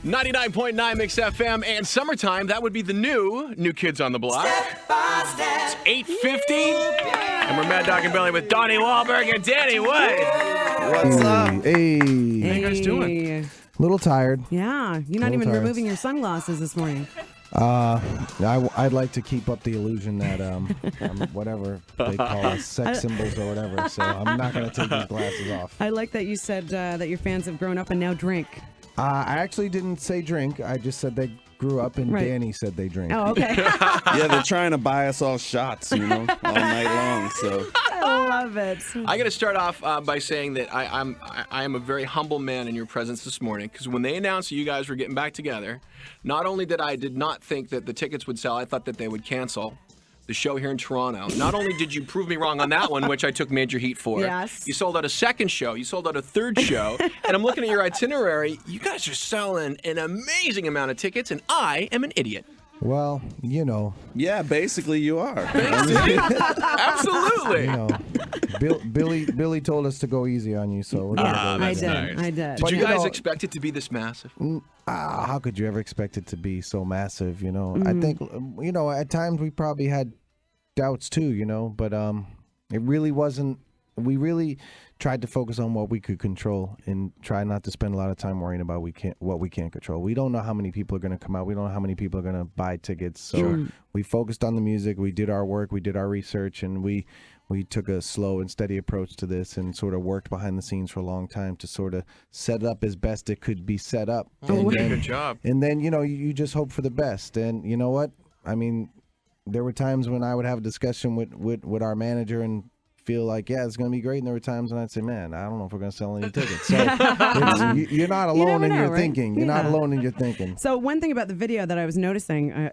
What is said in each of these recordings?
99.9 Mix FM and summertime. That would be the new Kids on the Block. It's 8:50, and we're Mad Dog and Belly with Donnie Wahlberg and Danny White. What's up? Hey. How you guys doing? A little tired. Yeah, you're not even removing your sunglasses this morning. I'd like to keep up the illusion that whatever they call us, sex symbols or whatever. So I'm not going to take these glasses off. I like that you said that your fans have grown up and now drink. I actually didn't say drink. I just said they grew up, and Right. Danny said they drink. Oh, okay. Yeah, they're trying to buy us all shots, all night long. So I love it. I got to start off by saying that I am a very humble man in your presence this morning, because when they announced that you guys were getting back together, not only did not think that the tickets would sell, I thought that they would cancel the show here in Toronto. Not only did you prove me wrong on that one, which I took major heat for. Yes. You sold out a second show. You sold out a third show. And I'm looking at your itinerary. You guys are selling an amazing amount of tickets, and I am an idiot. Well, yeah, basically you are. Absolutely. Billy told us to go easy on you, so we're gonna go that's easy. nice. I did. Did But you you guys know- expect it to be this massive? How could you ever expect it to be so massive? I think at times we probably had doubts too. But it really wasn't. We really tried to focus on what we could control and try not to spend a lot of time worrying about what we can't control. We don't know how many people are going to come out. We don't know how many people are going to buy tickets. So we focused on the music. We did our work. We did our research, and we took a slow and steady approach to this and sort of worked behind the scenes for a long time to sort of set it up as best it could be set up. Good job. And then, you just hope for the best. And you know what? I mean, there were times when I would have a discussion with our manager and feel like, yeah, it's going to be great. And there were times when I'd say, man, I don't know if we're going to sell any tickets. So you're not alone in your thinking. You're not alone in your thinking. So one thing about the video that I was noticing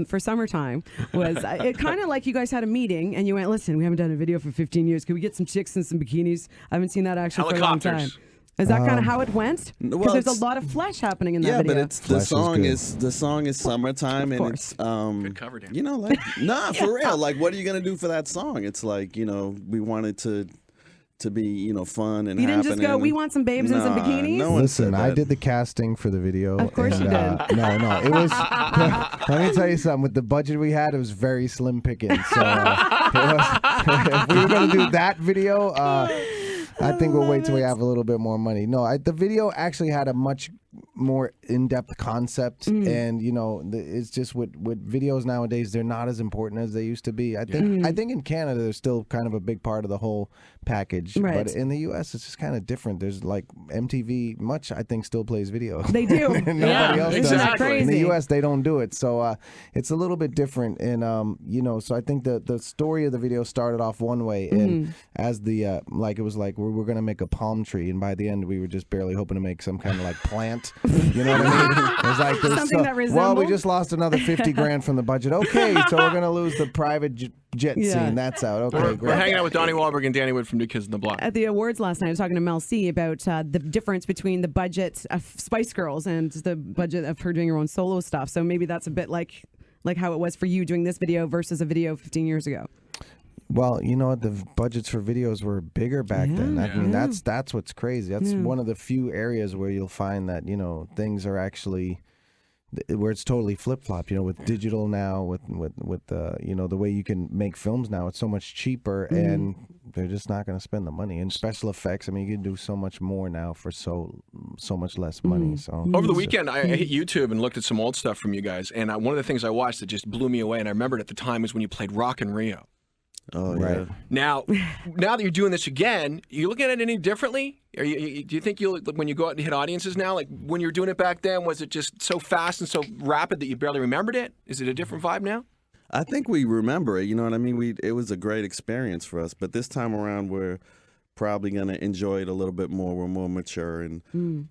for summertime was it kind of like you guys had a meeting and you went, listen, we haven't done a video for 15 years. Can we get some chicks in some bikinis? I haven't seen that actually for a long time. Helicopters. Is that kind of how it went? Because well, there's a lot of flesh happening in that yeah, video. but it's Flesh the song is summertime, and course. it's Good cover, Dan. for real. Like, what are you gonna do for that song? It's like we wanted to be fun and You didn't just go, happening. we want some babes in some bikinis? No one Listen, said I that. did the casting for the video. Of course you did. No, it was. Let me tell you something. With the budget we had, it was very slim pickings. So if we were going to do that video, I think we'll wait till we have a little bit more money. No, the video actually had a much more in-depth concept, and it's just with videos nowadays, they're not as important as they used to be. I think in Canada they're still kind of a big part of the whole package, Right. but in the U.S. it's just kind of different. There's like MTV, much I think still plays video. They do. Nobody else Isn't does. that crazy? In the U.S. they don't do it, so it's a little bit different. And so I think the story of the video started off one way, and as the it was like we were gonna make a palm tree, and by the end we were just barely hoping to make some kind of like plant. You know what I mean? It was like Something that well, we resembled? just lost another $50,000 from the budget. Okay, so we're gonna lose the private jet Yeah. scene. That's out. Okay, We're great. hanging out with Donnie Wahlberg and Danny Wood from New Kids on the Block. At the awards last night, I was talking to Mel C about the difference between the budget of Spice Girls and the budget of her doing her own solo stuff. So maybe that's a bit like how it was for you doing this video versus a video 15 years ago. Well, you know what? The budgets for videos were bigger back then. I mean, that's what's crazy. That's one of the few areas where you'll find that things are actually where it's totally flip flop. With digital now, with the way you can make films now, it's so much cheaper, and they're just not going to spend the money. And special effects, I mean, you can do so much more now for so much less money. So Over the weekend, I hit YouTube and looked at some old stuff from you guys, and one of the things I watched that just blew me away, and I remembered at the time, was when you played Rock in Rio. Oh, Right. yeah. Now that you're doing this again, you looking at it any differently? Do you think when you go out and hit audiences now, like when you were doing it back then, was it just so fast and so rapid that you barely remembered it? Is it a different vibe now? I think we remember it. You know what I mean? It was a great experience for us, but this time around we're probably gonna enjoy it a little bit more. We're more mature, and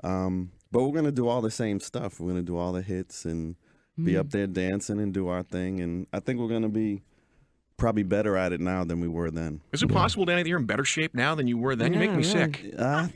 but we're gonna do all the same stuff. We're gonna do all the hits and be up there dancing and do our thing, and I think we're gonna be probably better at it now than we were then. Is it possible, Danny, that you're in better shape now than you were then? You make me Yeah, sick.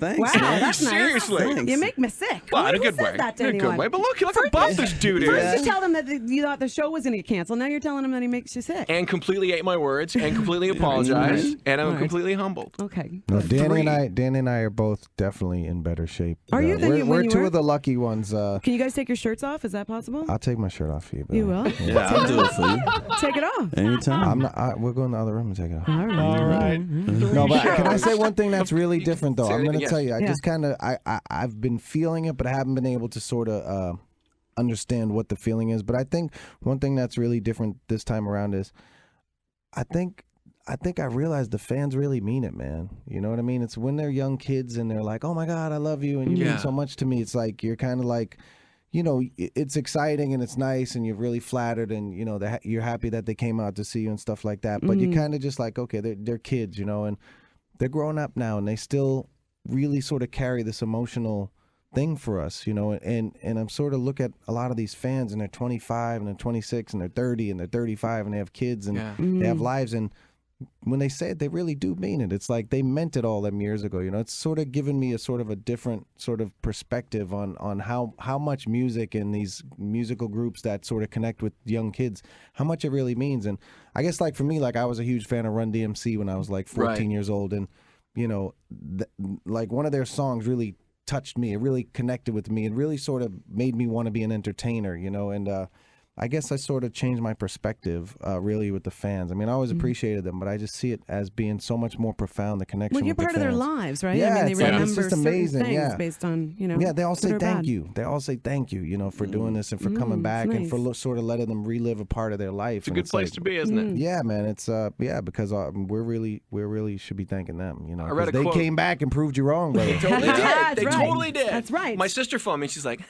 Thanks, Wow, man. that's nice. Seriously. Thanks. You make me sick. Well, in a Who good says way. that to In a good anyone? way. But look how buff this dude is. First you tell them that you thought the show was going to get canceled. Now you're telling him that he makes you sick. And completely ate my words and completely apologized. And I'm All right. completely humbled. Okay. No, Danny Three. and I are both definitely in better shape. Are you than We're, you- when we're you two were? of the lucky ones. Can you guys take your shirts off? Is that possible? I'll take my shirt off for you. Bill. You will? Yeah, I'll do it for you. Take it off. Anytime. I'm not. We're going to the other room and take it off. All right. All right. No, but can I say one thing that's really different though? Say I'm anything, going to yes. tell you. I Yeah. just kind of I've been feeling it, but I haven't been able to sort of understand what the feeling is. But I think one thing that's really different this time around is I think I realized the fans really mean it, man. You know what I mean? It's when they're young kids and they're like, "Oh my God, I love you, and you Yeah. mean so much to me." It's like you're kind of like, you know, it's exciting and it's nice and you're really flattered and you know you're happy that they came out to see you and stuff like that. But you kind of just like, okay, they're kids, you know, and they're growing up now and they still really sort of carry this emotional thing for us, you know, and I'm sort of look at a lot of these fans and they're 25 and they're 26 and they're 30 and they're 35 and they have kids and Yeah. they have lives, and when they say it, they really do mean it. It's like they meant it all them years ago, you know. It's sort of given me a sort of a different sort of perspective on how much music and these musical groups that sort of connect with young kids, how much it really means. And I guess like for me, like I was a huge fan of Run DMC when I was like 14 Right. years old, and you know, like one of their songs really touched me. It really connected with me. It really sort of made me want to be an entertainer, you know. And I guess I sort of changed my perspective really with the fans. I mean, I always appreciated them, but I just see it as being so much more profound, the connection Well, you're with the part of their fans. lives, right? Yeah, I mean, they it's like- it's remember just certain amazing, things yeah. based on, you know. Yeah, they all good say or thank bad. you. They all say thank you, you know, for doing this and for coming back it's and for nice. sort of letting them relive a part of their life. It's a And good place like, to be, isn't it? Yeah, man, it's because we really should be thanking them, you know. I read 'cause a they quote. came back and proved you wrong, brother. They totally did. That's They right. totally did. That's right. My sister phoned me and she's like,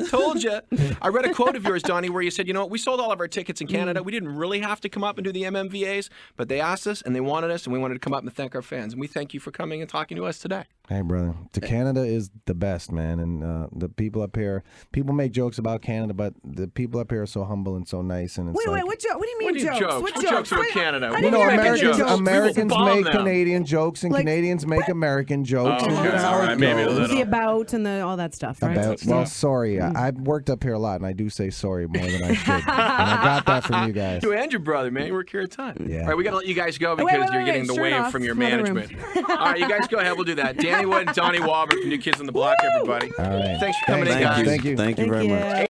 told you. I read a quote of yours, Donnie, where you said, you know what, we sold all of our tickets in Canada. We didn't really have to come up and do the MMVAs, but they asked us and they wanted us and we wanted to come up and thank our fans. And we thank you for coming and talking to us today. Hey, brother, Canada is the best, man. And the people up here, people make jokes about Canada, but the people up here are so humble and so nice. And it's Wait, like, what do you mean What do you jokes? jokes? What What jokes about Wait, Canada? I You you didn't know, hear making any Americans, jokes. We will Americans bomb make them. Canadian jokes, and Like, Canadians make American jokes. Oh, and okay. that's how All it right, maybe a goes. little. The about and all that stuff, right? About, well, sorry. I've worked up here a lot, and I do say sorry more than I should. And I got that from you guys. You and your brother, man. You work here a ton. Yeah. All right, we got to let you guys go Wait, because wait, you're wait, getting the shirt wave off. from your Another room. management. All right, you guys go ahead. We'll do that. Danny Wood and Donnie Wahlberg from New Kids on the Block, everybody. All right. Thanks for coming in, Thank guys. you. Thank you. Thank you very much.